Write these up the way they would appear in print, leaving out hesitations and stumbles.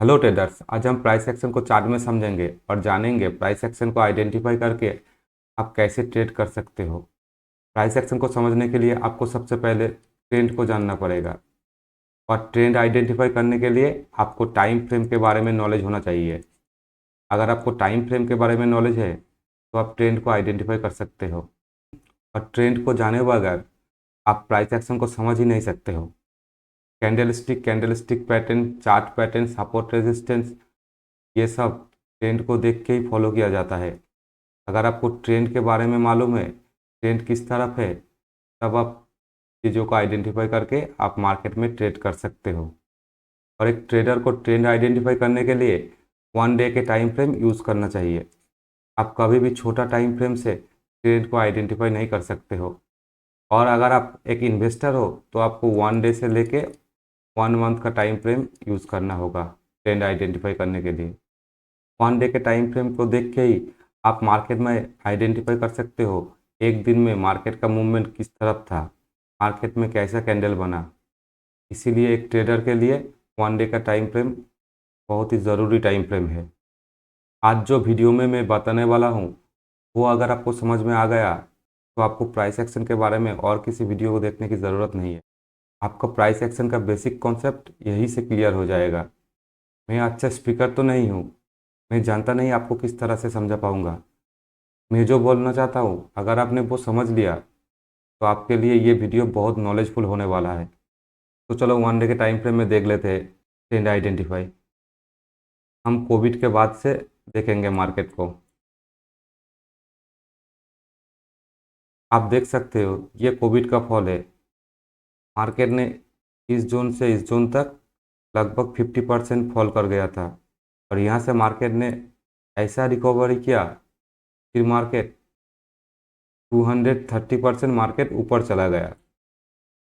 Hello traders, आज हम price action को चार्ट में समझेंगे और जानेंगे प्राइस एक्शन को आइडेंटिफाई करके आप कैसे ट्रेड कर सकते हो। प्राइस एक्शन को समझने के लिए आपको सबसे पहले ट्रेंड को जानना पड़ेगा और ट्रेंड आइडेंटिफाई करने के लिए आपको टाइम फ्रेम के बारे में नॉलेज होना चाहिए। अगर आपको टाइम फ्रेम के बारे में नॉलेज है तो आप ट्रेंड को आइडेंटिफाई कर सकते हो, और ट्रेंड को जाने बगैर आप प्राइस एक्शन को समझ ही नहीं सकते हो। Candlestick pattern, chart pattern, support resistance, ये सब ट्रेंड को देख के ही फॉलो किया जाता है। अगर आपको ट्रेंड के बारे में मालूम है, ट्रेंड किस तरफ है, तब आप चीज़ों को आइडेंटिफाई करके आप मार्केट में ट्रेड कर सकते हो। और एक ट्रेडर को ट्रेंड आइडेंटिफाई करने के लिए 1 डे के टाइम फ्रेम यूज़ करना चाहिए। आप कभी भी छोटा टाइम फ्रेम से ट्रेंड को आइडेंटिफाई नहीं कर सकते हो। और अगर आप एक इन्वेस्टर हो तो आपको 1 डे से लेके 1 मंथ का टाइम फ्रेम यूज़ करना होगा ट्रेंड आइडेंटिफाई करने के लिए। 1 डे के टाइम फ्रेम को देख के ही आप मार्केट में आइडेंटिफाई कर सकते हो एक दिन में मार्केट का मूवमेंट किस तरफ था, मार्केट में कैसा कैंडल बना। इसीलिए एक ट्रेडर के लिए 1 डे का टाइम फ्रेम बहुत ही ज़रूरी टाइम फ्रेम है। आज जो वीडियो में मैं बताने वाला हूँ वो अगर आपको समझ में आ गया तो आपको प्राइस एक्शन के बारे में और किसी वीडियो को देखने की ज़रूरत नहीं है। आपका प्राइस एक्शन का बेसिक कॉन्सेप्ट यही से क्लियर हो जाएगा। मैं अच्छा स्पीकर तो नहीं हूँ, मैं जानता नहीं आपको किस तरह से समझा पाऊँगा। मैं जो बोलना चाहता हूँ अगर आपने वो समझ लिया तो आपके लिए ये वीडियो बहुत नॉलेजफुल होने वाला है। तो चलो 1 डे के टाइम फ्रेम में देख लेते हैं ट्रेंड आइडेंटिफाई। हम कोविड के बाद से देखेंगे मार्केट को। आप देख सकते हो ये कोविड का फॉल है। मार्केट ने इस जोन से इस जोन तक लगभग 50% फॉल कर गया था, और यहाँ से मार्केट ने ऐसा रिकवरी किया, फिर मार्केट 230% मार्केट ऊपर चला गया।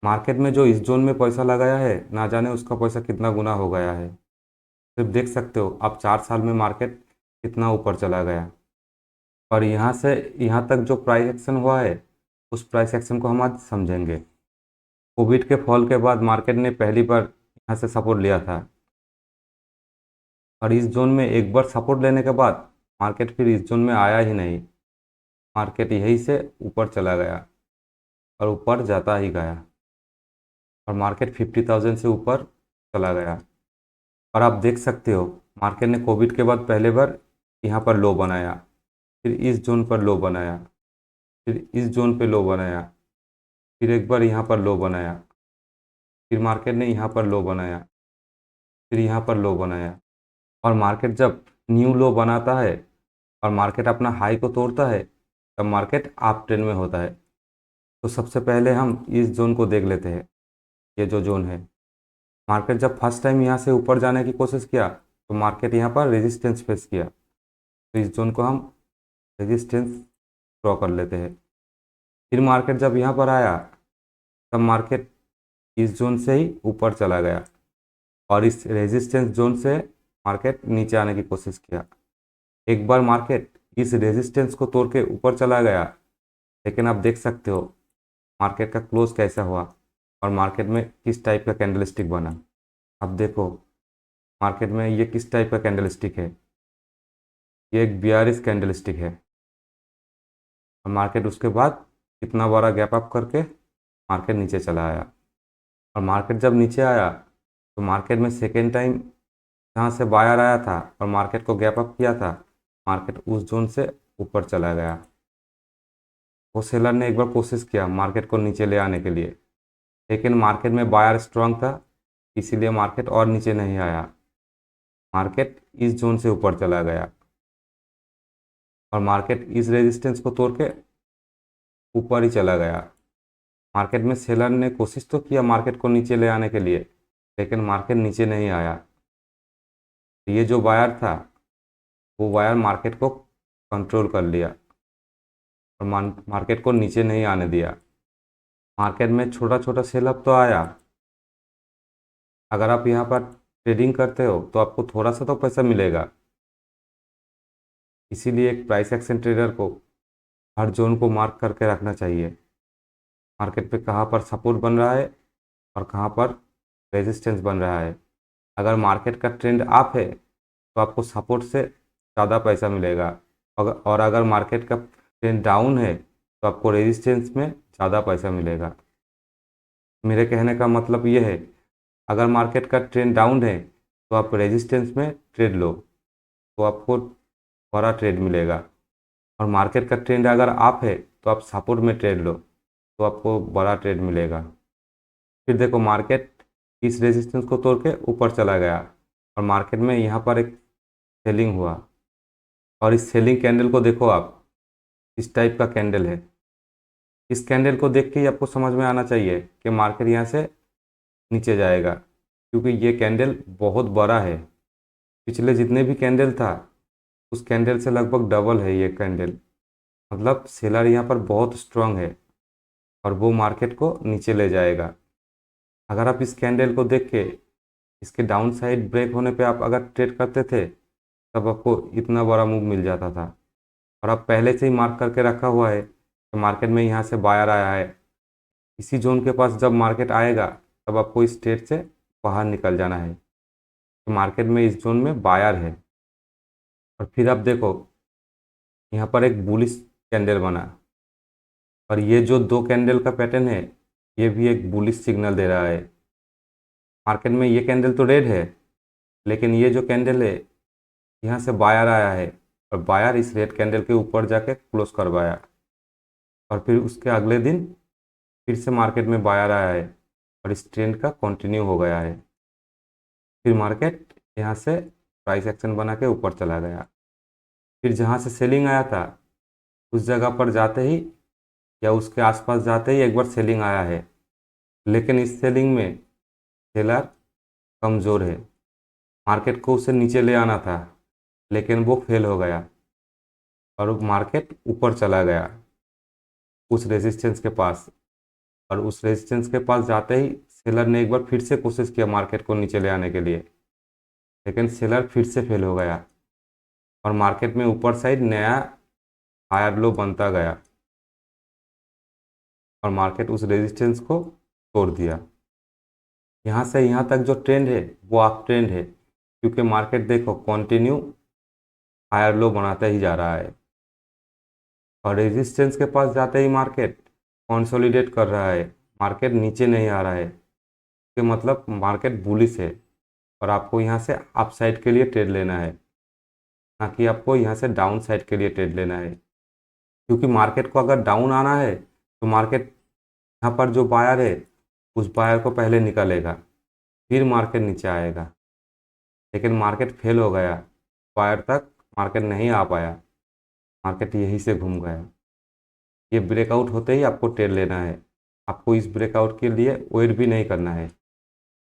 मार्केट में जो इस जोन में पैसा लगाया है ना जाने उसका पैसा कितना गुना हो गया है। सिर्फ देख सकते हो आप 4 साल में मार्केट कितना ऊपर चला गया। और यहाँ से यहाँ तक जो प्राइस एक्शन हुआ है उस प्राइस एक्शन को हम आज समझेंगे। कोविड के फॉल के बाद मार्केट ने पहली बार यहाँ से सपोर्ट लिया था, और इस जोन में एक बार सपोर्ट लेने के बाद मार्केट फिर इस जोन में आया ही नहीं। मार्केट यहीं से ऊपर चला गया और ऊपर जाता ही गया, और मार्केट 50,000 से ऊपर चला गया। और आप देख सकते हो मार्केट ने कोविड के बाद पहले बार यहाँ पर लो बनाया, फिर इस जोन पर लो बनाया, फिर इस जोन पे लो बनाया, फिर एक बार यहाँ पर लो बनाया, फिर मार्केट ने यहाँ पर लो बनाया, फिर यहाँ पर लो बनाया। और मार्केट जब न्यू लो बनाता है और मार्केट अपना हाई को तोड़ता है तब मार्केट अप ट्रेंड में होता है। तो सबसे पहले हम इस जोन को देख लेते हैं। ये जो जोन है, मार्केट जब फर्स्ट टाइम यहाँ से ऊपर जाने की कोशिश किया तो मार्केट यहाँ पर रेजिस्टेंस फेस किया। तो इस जोन को हम रेजिस्टेंस ड्रॉ कर लेते हैं। फिर मार्केट जब यहाँ पर आया तब मार्केट इस जोन से ही ऊपर चला गया, और इस रेजिस्टेंस जोन से मार्केट नीचे आने की कोशिश किया। एक बार मार्केट इस रेजिस्टेंस को तोड़ के ऊपर चला गया, लेकिन आप देख सकते हो मार्केट का क्लोज कैसा हुआ और मार्केट में किस टाइप का कैंडलस्टिक बना। अब देखो मार्केट में ये किस टाइप का कैंडलस्टिक है। ये एक बियरिश कैंडलस्टिक है, और मार्केट उसके बाद कितना बड़ा गैप अप करके मार्केट नीचे चला आया। और मार्केट जब नीचे आया तो मार्केट में सेकेंड टाइम जहाँ से बायर आया था और मार्केट को गैप अप किया था, मार्केट उस जोन से ऊपर चला गया। वो सेलर ने एक बार कोशिश किया मार्केट को नीचे ले आने के लिए, लेकिन मार्केट में बायर स्ट्रांग था, इसीलिए मार्केट और नीचे नहीं आया। मार्केट इस जोन से ऊपर चला गया, और मार्केट इस रेजिस्टेंस को तोड़ के ऊपर ही चला गया। मार्केट में सेलर ने कोशिश तो किया मार्केट को नीचे ले आने के लिए, लेकिन मार्केट नीचे नहीं आया। ये जो बायर था वो बायर मार्केट को कंट्रोल कर लिया और मार्केट को नीचे नहीं आने दिया। मार्केट में छोटा छोटा सेल अप तो आया। अगर आप यहाँ पर ट्रेडिंग करते हो तो आपको थोड़ा सा तो पैसा मिलेगा। इसीलिए एक प्राइस एक्शन ट्रेडर को हर जोन को मार्क करके रखना चाहिए। मार्केट पे कहाँ पर सपोर्ट बन रहा है और कहाँ पर रेजिस्टेंस बन रहा है। अगर मार्केट का ट्रेंड अप है तो आपको सपोर्ट से ज़्यादा पैसा मिलेगा, और अगर मार्केट का ट्रेंड डाउन है तो आपको रेजिस्टेंस में ज़्यादा पैसा मिलेगा। मेरे कहने का मतलब ये है, अगर मार्केट का ट्रेंड डाउन है तो आप रेजिस्टेंस में ट्रेड लो तो आपको बड़ा ट्रेड मिलेगा, और मार्केट का ट्रेंड अगर अप है तो आप सपोर्ट में ट्रेड लो तो आपको बड़ा ट्रेड मिलेगा। फिर देखो, मार्केट इस रेजिस्टेंस को तोड़ के ऊपर चला गया, और मार्केट में यहाँ पर एक सेलिंग हुआ, और इस सेलिंग कैंडल को देखो आप, इस टाइप का कैंडल है। इस कैंडल को देख के ही आपको समझ में आना चाहिए कि मार्केट यहाँ से नीचे जाएगा, क्योंकि ये कैंडल बहुत बड़ा है। पिछले जितने भी कैंडल था उस कैंडल से लगभग डबल है ये कैंडल। मतलब सेलर यहाँ पर बहुत स्ट्रांग है, और वो मार्केट को नीचे ले जाएगा। अगर आप इस कैंडल को देख के इसके डाउन साइड ब्रेक होने पे आप अगर ट्रेड करते थे तब आपको इतना बड़ा मूव मिल जाता था, और आप पहले से ही मार्क करके रखा हुआ है कि मार्केट में यहाँ से बायर आया है, इसी जोन के पास जब मार्केट आएगा तब आपको इस ट्रेड से बाहर निकल जाना है कि मार्केट में इस जोन में बायर है। और फिर आप देखो, यहाँ पर एक बुलिश कैंडल बना, और ये जो दो कैंडल का पैटर्न है ये भी एक बुलिश सिग्नल दे रहा है। मार्केट में ये कैंडल तो रेड है, लेकिन ये जो कैंडल है यहाँ से बायर आया है, और बायर इस रेड कैंडल के ऊपर जाके क्लोज करवाया, और फिर उसके अगले दिन फिर से मार्केट में बायर आया है, और इस ट्रेंड का कंटिन्यू हो गया है। फिर मार्केट यहाँ से प्राइस एक्शन बना के ऊपर चला गया। फिर जहाँ से सेलिंग आया था उस जगह पर जाते ही या उसके आसपास जाते ही एक बार सेलिंग आया है, लेकिन इस सेलिंग में सेलर कमज़ोर है। मार्केट को उसे नीचे ले आना था, लेकिन वो फेल हो गया, और मार्केट ऊपर चला गया उस रेजिस्टेंस के पास। और उस रेजिस्टेंस के पास जाते ही सेलर ने एक बार फिर से कोशिश किया मार्केट को नीचे ले आने के लिए, लेकिन सेलर फिर से फेल हो गया, और मार्केट में ऊपर साइड नया हायर लो बनता गया, और मार्केट उस रेजिस्टेंस को तोड़ दिया। यहाँ से यहाँ तक जो ट्रेंड है वो अप ट्रेंड है, क्योंकि मार्केट देखो कंटिन्यू हायर लो बनाता ही जा रहा है, और रेजिस्टेंस के पास जाते ही मार्केट कंसोलिडेट कर रहा है, मार्केट नीचे नहीं आ रहा है, कि मतलब मार्केट बुलिश है, और आपको यहाँ से अप साइड के लिए ट्रेड लेना है, ना कि आपको यहाँ से डाउन साइड के लिए ट्रेड लेना है। क्योंकि मार्केट को अगर डाउन आना है तो मार्केट यहाँ पर जो बायर है उस बायर को पहले निकालेगा, फिर मार्केट नीचे आएगा, लेकिन मार्केट फेल हो गया, बायर तक मार्केट नहीं आ पाया, मार्केट यहीं से घूम गया। ये ब्रेकआउट होते ही आपको ट्रेड लेना है, आपको इस ब्रेकआउट के लिए वेट भी नहीं करना है।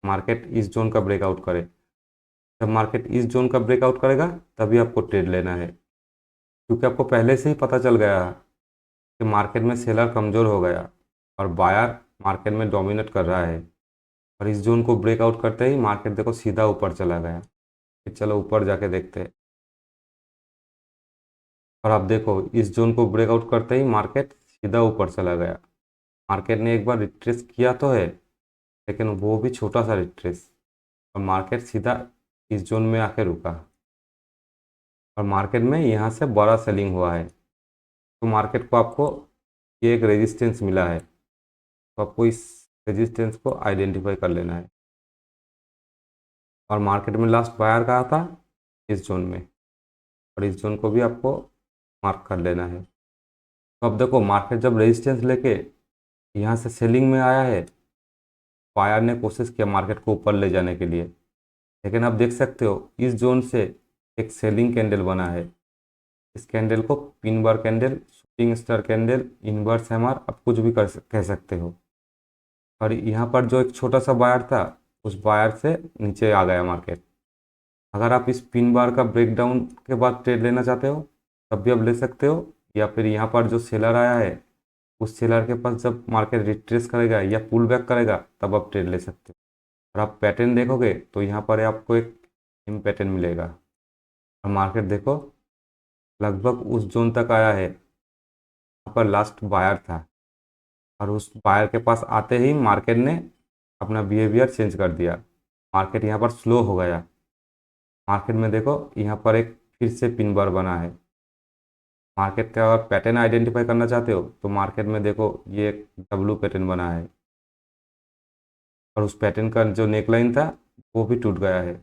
मार्केट इस जोन का ब्रेकआउट करे, जब मार्केट इस जोन का ब्रेकआउट करेगा तभी आपको ट्रेड लेना है, क्योंकि आपको पहले से ही पता चल गया कि मार्केट में सेलर कमज़ोर हो गया और बायर मार्केट में डोमिनेट कर रहा है, और इस जोन को ब्रेकआउट करते ही मार्केट देखो सीधा ऊपर चला गया। फिर चलो ऊपर जाके देखते हैं, और आप देखो इस जोन को ब्रेकआउट करते ही मार्केट सीधा ऊपर चला गया। मार्केट ने एक बार रिट्रेस किया तो है, लेकिन वो भी छोटा सा रिट्रेस, और मार्केट सीधा इस जोन में आके रुका, और मार्केट में यहाँ से बड़ा सेलिंग हुआ है, तो मार्केट को आपको ये एक रेजिस्टेंस मिला है, तो आपको इस रेजिस्टेंस को आइडेंटिफाई कर लेना है। और मार्केट में लास्ट बायर कहा था इस जोन में, और इस जोन को भी आपको मार्क कर लेना है। तो अब देखो, मार्केट जब रेजिस्टेंस लेके यहाँ से सेलिंग में आया है, बायर ने कोशिश किया मार्केट को ऊपर ले जाने के लिए, लेकिन आप देख सकते हो इस जोन से एक सेलिंग कैंडल बना है। इस कैंडल को pin bar candle, shooting star candle, inverse hammer, आप कुछ भी कह सकते हो। और यहाँ पर जो एक छोटा सा बायर था उस बायर से नीचे आ गया मार्केट। अगर आप इस पिन बार का ब्रेकडाउन के बाद ट्रेड लेना चाहते हो तब भी आप ले सकते हो, या फिर यहाँ पर जो सेलर आया है उस सेलर के पास जब मार्केट रिट्रेस करेगा या पुल बैक करेगा तब आप ट्रेड ले सकते हो। और आप पैटर्न देखोगे तो यहाँ पर आपको एक सेम पैटर्न मिलेगा, और मार्केट देखो लगभग उस जोन तक आया है, यहाँ पर लास्ट बायर था, और उस बायर के पास आते ही मार्केट ने अपना बिहेवियर चेंज कर दिया, मार्केट यहाँ पर स्लो हो गया। मार्केट में देखो यहाँ पर एक फिर से पिन बार बना है। मार्केट का अगर पैटर्न आइडेंटिफाई करना चाहते हो तो मार्केट में देखो ये एक डब्लू पैटर्न बना है और उस पैटर्न का जो नेकलाइन था वो भी टूट गया है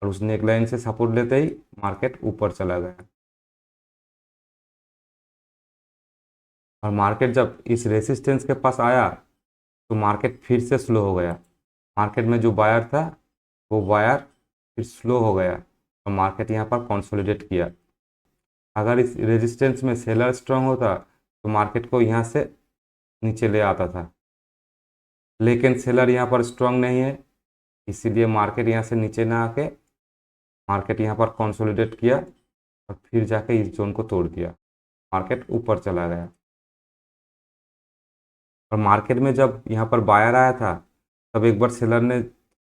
और उस नेकलाइन से सपोर्ट लेते ही मार्केट ऊपर चला गया। और मार्केट जब इस रेसिस्टेंस के पास आया तो मार्केट फिर से स्लो हो गया। मार्केट में जो बायर था वो बायर फिर स्लो हो गया और मार्केट यहाँ पर कंसोलिडेट किया। अगर इस रेजिस्टेंस में सेलर स्ट्रांग होता तो मार्केट को यहाँ से नीचे ले आता था, लेकिन सेलर यहाँ पर स्ट्रांग नहीं है, इसीलिए मार्केट यहाँ से नीचे ना आके मार्केट यहाँ पर कंसोलिडेट किया और फिर जाके इस जोन को तोड़ दिया। मार्केट ऊपर चला गया और मार्केट में जब यहाँ पर बायर आया था तब एक बार सेलर ने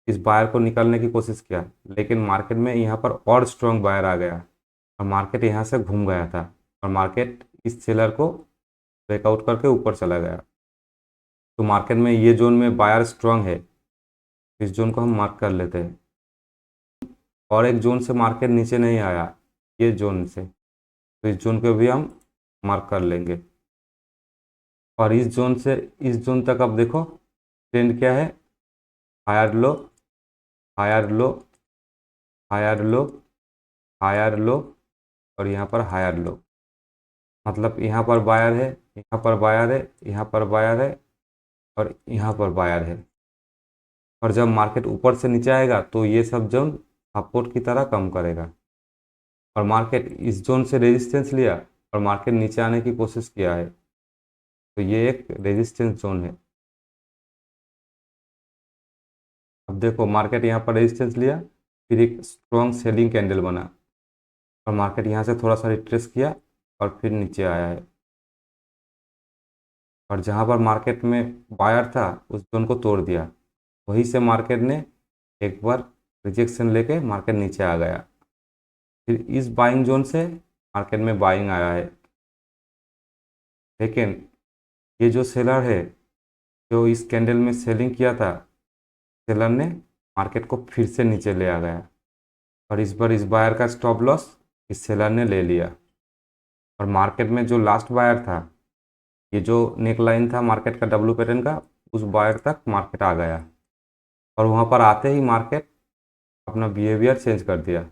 इस बायर को निकालने की कोशिश किया, लेकिन मार्केट में यहाँ पर और स्ट्रांग बायर आ गया और मार्केट यहाँ से घूम गया था और मार्केट इस सेलर को ब्रेकआउट करके ऊपर चला गया। तो मार्केट में ये जोन में बायर स्ट्रांग है, इस जोन को हम मार्क कर लेते हैं। और एक जोन से मार्केट नीचे नहीं आया, ये जोन से, तो इस जोन को भी हम मार्क कर लेंगे। और इस जोन से इस जोन तक अब देखो ट्रेंड क्या है, higher low higher low higher low higher low और यहाँ पर हायर लो। मतलब यहाँ पर बायर है, यहाँ पर बायर है, यहाँ पर बायर है और यहाँ पर बायर है। और जब मार्केट ऊपर से नीचे आएगा तो ये सब जोन सपोर्ट की तरह काम करेगा। और मार्केट इस जोन से रेजिस्टेंस लिया और मार्केट नीचे आने की कोशिश किया है, तो ये एक रेजिस्टेंस जोन है। अब देखो मार्केट यहाँ पर रेजिस्टेंस लिया, फिर एक स्ट्रॉन्ग सेलिंग कैंडल बना और मार्केट यहाँ से थोड़ा सा रिट्रेस किया और फिर नीचे आया है। और जहाँ पर मार्केट में बायर था उस जोन को तोड़ दिया, वहीं से मार्केट ने एक बार रिजेक्शन लेके मार्केट नीचे आ गया। फिर इस बाइंग जोन से मार्केट में बाइंग आया है, लेकिन ये जो सेलर है जो इस कैंडल में सेलिंग किया था, सेलर ने मार्केट को फिर से नीचे ले आ गया और इस बार इस बायर का स्टॉप लॉस इस सेलर ने ले लिया। और मार्केट में जो लास्ट बायर था, ये जो नेक लाइन था मार्केट का डब्लू पैटर्न का, उस बायर तक मार्केट आ गया और वहाँ पर आते ही मार्केट अपना बिहेवियर चेंज कर दिया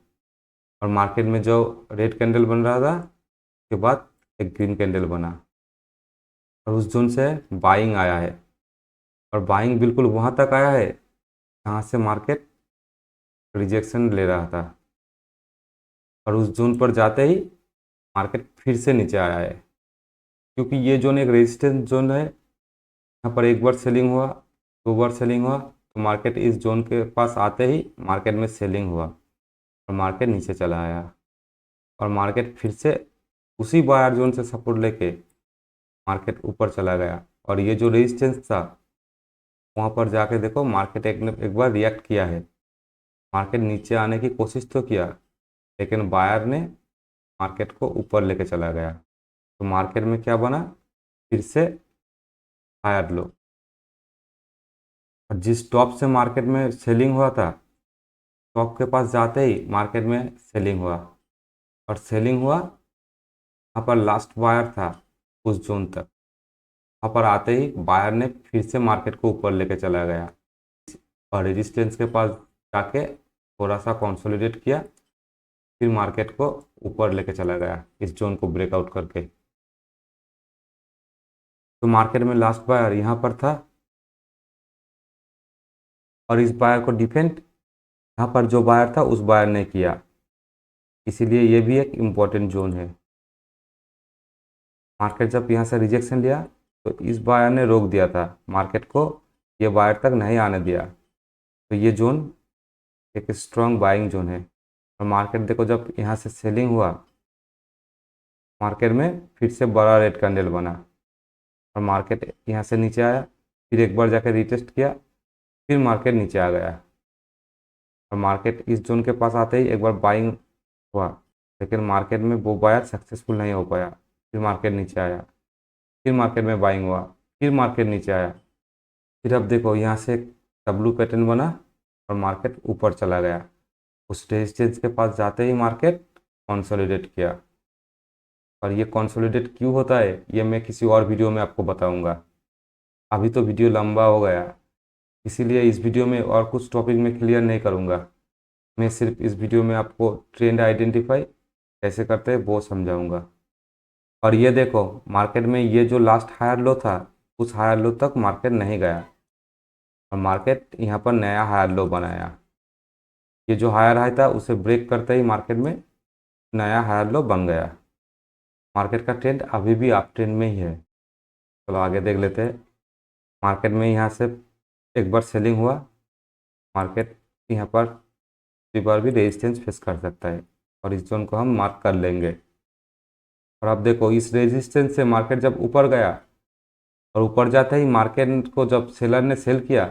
और मार्केट में जो रेड कैंडल बन रहा था उसके बाद एक ग्रीन कैंडल बना और उस जोन से बाइंग आया है। और बाइंग बिल्कुल वहाँ तक आया है जहाँ से मार्केट रिजेक्शन ले रहा था और उस जोन पर जाते ही मार्केट फिर से नीचे आया है, क्योंकि ये जोन एक रेजिस्टेंस जोन है। यहाँ पर एक बार सेलिंग हुआ, दो बार सेलिंग हुआ, तो मार्केट इस जोन के पास आते ही मार्केट में सेलिंग हुआ और मार्केट नीचे चला आया और मार्केट फिर से उसी बायर जोन से सपोर्ट लेके मार्केट ऊपर चला गया। और ये जो रेजिस्टेंस था वहाँ पर जाके देखो मार्केट एक बार रिएक्ट किया है, मार्केट नीचे आने की कोशिश तो किया, लेकिन बायर ने मार्केट को ऊपर लेके चला गया। तो मार्केट में क्या बना, फिर से हायर लो। और जिस टॉप से मार्केट में सेलिंग हुआ था, टॉप के पास जाते ही मार्केट में सेलिंग हुआ और सेलिंग हुआ, यहाँ पर लास्ट बायर था उस जोन तक, वहाँ पर आते ही बायर ने फिर से मार्केट को ऊपर लेके चला गया और रेजिस्टेंस के पास जाके थोड़ा सा कंसोलिडेट किया, फिर मार्केट को ऊपर लेके चला गया इस जोन को ब्रेकआउट करके। तो मार्केट में लास्ट बायर यहाँ पर था और इस बायर को डिफेंड यहाँ पर जो बायर था उस बायर ने किया, इसीलिए ये भी एक इम्पॉर्टेंट जोन है। मार्केट जब यहाँ से रिजेक्शन लिया तो इस बायर ने रोक दिया था मार्केट को, ये बायर तक नहीं आने दिया, तो ये जोन एक स्ट्रॉन्ग बाइंग जोन है। और मार्केट देखो जब यहाँ से सेलिंग हुआ, मार्केट में फिर से बड़ा रेड कैंडल बना और मार्केट यहाँ से नीचे आया, फिर एक बार जाकर रिटेस्ट किया, फिर मार्केट नीचे आ गया और मार्केट इस जोन के पास आते ही एक बार बाइंग हुआ, लेकिन मार्केट में वो बायर सक्सेसफुल नहीं हो पाया, फिर मार्केट नीचे आया, फिर मार्केट में बाइंग हुआ, फिर मार्केट नीचे आया। फिर अब देखो यहाँ से एक डब्लू पैटर्न बना और मार्केट ऊपर चला गया। उस रेजिस्टेंस के पास जाते ही मार्केट कंसोलिडेट किया। और ये कंसोलिडेट क्यों होता है ये मैं किसी और वीडियो में आपको बताऊंगा। अभी तो वीडियो लंबा हो गया, इसीलिए इस वीडियो में और कुछ टॉपिक में क्लियर नहीं करूंगा। मैं सिर्फ इस वीडियो में आपको ट्रेंड आइडेंटिफाई कैसे करते हैं वो समझाऊंगा। और ये देखो, मार्केट में ये जो लास्ट हायर लो था, उस हायर लो तक मार्केट नहीं गया और मार्केट यहाँ पर नया हायर लो बनाया। ये जो हायर हाई था उसे ब्रेक करते ही मार्केट में नया हायर लो बन गया। मार्केट का ट्रेंड अभी भी अप ट्रेंड में ही है। चलो आगे देख लेते हैं। मार्केट में यहाँ से एक बार सेलिंग हुआ, मार्केट यहाँ पर दूसरी बार भी रेजिस्टेंस फेस कर सकता है और इस जोन को हम मार्क कर लेंगे। और अब देखो, इस रेजिस्टेंस से मार्केट जब ऊपर गया और ऊपर जाते ही मार्केट को जब सेलर ने सेल किया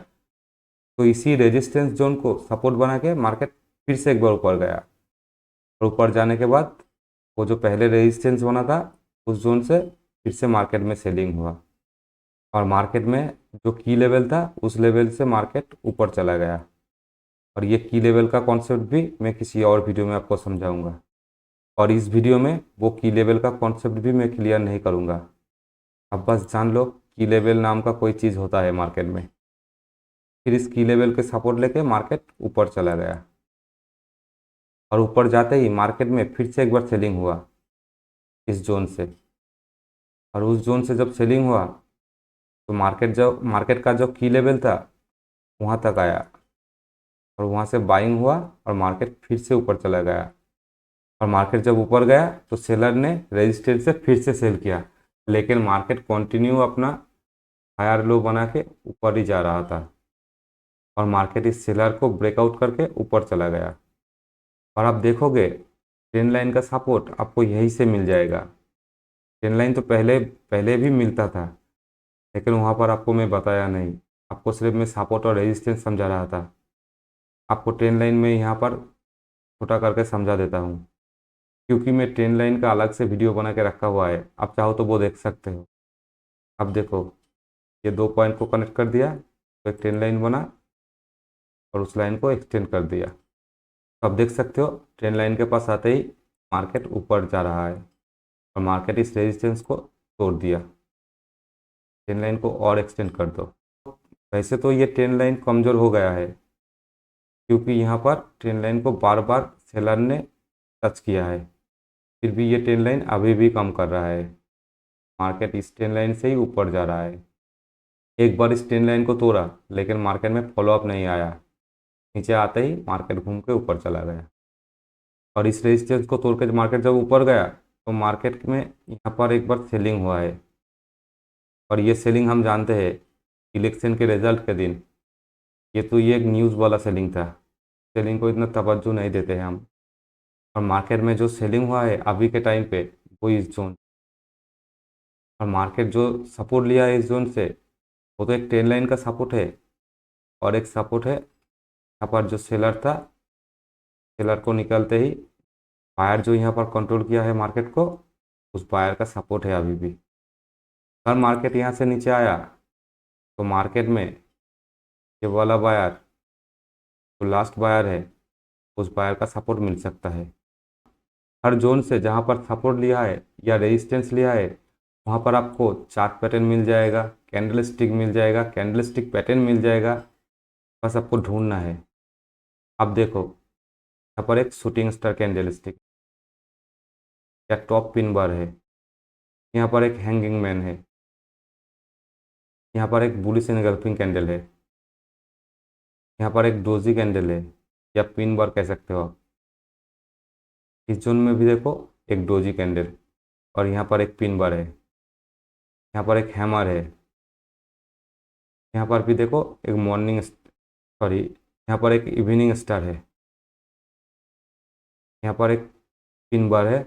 तो इसी रेजिस्टेंस जोन को सपोर्ट बना के मार्केट फिर से एक बार ऊपर गया। और ऊपर जाने के बाद वो जो पहले रेजिस्टेंस बना था उस जोन से फिर से मार्केट में सेलिंग हुआ और मार्केट में जो की लेवल था उस लेवल से मार्केट ऊपर चला गया। और ये की लेवल का कॉन्सेप्ट भी मैं किसी और वीडियो में आपको समझाऊंगा। और इस वीडियो में वो की लेवल का कॉन्सेप्ट भी मैं क्लियर नहीं करूंगा। अब बस जान लो की लेवल नाम का कोई चीज़ होता है मार्केट में। फिर इस की लेवल के सपोर्ट लेके मार्केट ऊपर चला गया और ऊपर जाते ही मार्केट में फिर से एक बार सेलिंग हुआ इस जोन से। और उस जोन से जब सेलिंग हुआ तो मार्केट का जो की लेवल था वहाँ तक आया और वहाँ से बाइंग हुआ और मार्केट फिर से ऊपर चला गया। और मार्केट जब ऊपर गया तो सेलर ने रेजिस्टेंस से फिर से सेल किया, लेकिन मार्केट कंटिन्यू अपना हायर लो बना के ऊपर ही जा रहा था और मार्केट इस सेलर को ब्रेकआउट करके ऊपर चला गया। और आप देखोगे ट्रेंड लाइन का सपोर्ट आपको यहीं से मिल जाएगा। ट्रेंड लाइन तो पहले पहले भी मिलता था, लेकिन वहाँ पर आपको मैं बताया नहीं, आपको सिर्फ मैं सपोर्ट और रेजिस्टेंस समझा रहा था। आपको ट्रेंड लाइन में यहाँ पर छोटा करके समझा देता हूँ, क्योंकि मैं ट्रेंड लाइन का अलग से वीडियो बना के रखा हुआ है, आप चाहो तो वो देख सकते हो। अब देखो, ये दो पॉइंट को कनेक्ट कर दिया तो एक ट्रेंड लाइन बना और उस लाइन को एक्सटेंड कर दिया। तो आप देख सकते हो ट्रेंड लाइन के पास आते ही मार्केट ऊपर जा रहा है और मार्केट इस रेजिस्टेंस को तोड़ दिया। ट्रेंड लाइन को और एक्सटेंड कर दो। वैसे तो ये ट्रेंड लाइन कमज़ोर हो गया है, क्योंकि यहाँ पर ट्रेंड लाइन को बार बार सेलर ने टच किया है, फिर भी ये ट्रेंड लाइन अभी भी कम कर रहा है। मार्केट इस ट्रेंड लाइन से ही ऊपर जा रहा है। एक बार इस ट्रेंड लाइन को तोड़ा, लेकिन मार्केट में फॉलोअप नहीं आया, नीचे आते ही मार्केट घूम के ऊपर चला गया। और इस रेजिस्टेंस को तोड़ के मार्केट जब ऊपर गया तो मार्केट में यहाँ पर एक बार सेलिंग हुआ है। और ये सेलिंग हम जानते हैं इलेक्शन के रिजल्ट के दिन, ये एक न्यूज़ वाला सेलिंग था। सेलिंग को इतना तवज्जो नहीं देते हैं हम। और मार्केट में जो सेलिंग हुआ है अभी के टाइम पे वो इस जोन, और मार्केट जो सपोर्ट लिया है इस जोन से वो तो एक ट्रेंड लाइन का सपोर्ट है और एक सपोर्ट है यहाँ पर जो सेलर था, सेलर को निकलते ही बायर जो यहाँ पर कंट्रोल किया है मार्केट को, उस बायर का सपोर्ट है अभी भी। अगर मार्केट यहाँ से नीचे आया तो मार्केट में ये वाला बायर जो लास्ट बायर है उस बायर का सपोर्ट मिल सकता है। हर जोन से जहाँ पर सपोर्ट लिया है या रेजिस्टेंस लिया है वहाँ पर आपको चार्ट पैटर्न मिल जाएगा, कैंडल स्टिक मिल जाएगा, कैंडल स्टिक पैटर्न मिल जाएगा। बस आपको ढूंढना है। अब देखो, यहाँ पर एक शूटिंग स्टार कैंडल स्टिक या टॉप पिन बार है, यहाँ पर एक हैंगिंग मैन है, यहाँ पर एक बुलिश एनगल्फिंग कैंडल है, यहाँ पर एक डोजी कैंडल है या पिन बार कह सकते हो आप। इस जोन में भी देखो एक डोजी कैंडल और यहाँ पर एक पिन बार है, यहाँ पर एक हैमर है, यहाँ पर भी देखो एक यहाँ पर एक इवनिंग स्टार है, यहाँ पर एक पिन बार है।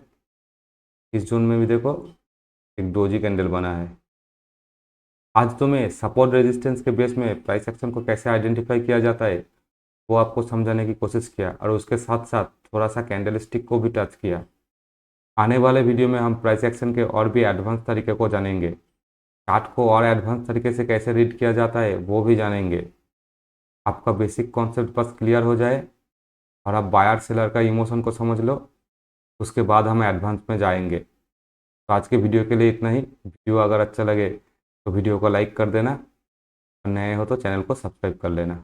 इस जोन में भी देखो एक डोजी कैंडल बना है। आज तो मैं सपोर्ट रेजिस्टेंस के बेस में प्राइस एक्शन को कैसे आइडेंटिफाई किया जाता है वो आपको समझाने की कोशिश किया और उसके साथ साथ थोड़ा सा कैंडल स्टिक को भी टच किया। आने वाले वीडियो में हम प्राइस एक्शन के और भी एडवांस तरीके को जानेंगे, चार्ट को और एडवांस तरीके से कैसे रीड किया जाता है वो भी जानेंगे। आपका बेसिक कॉन्सेप्ट बस क्लियर हो जाए और आप बायर सेलर का इमोशन को समझ लो, उसके बाद हम एडवांस में जाएंगे। तो आज के वीडियो के लिए इतना ही। वीडियो अगर अच्छा लगे तो वीडियो को लाइक कर देना और नए हो तो चैनल को सब्सक्राइब कर लेना।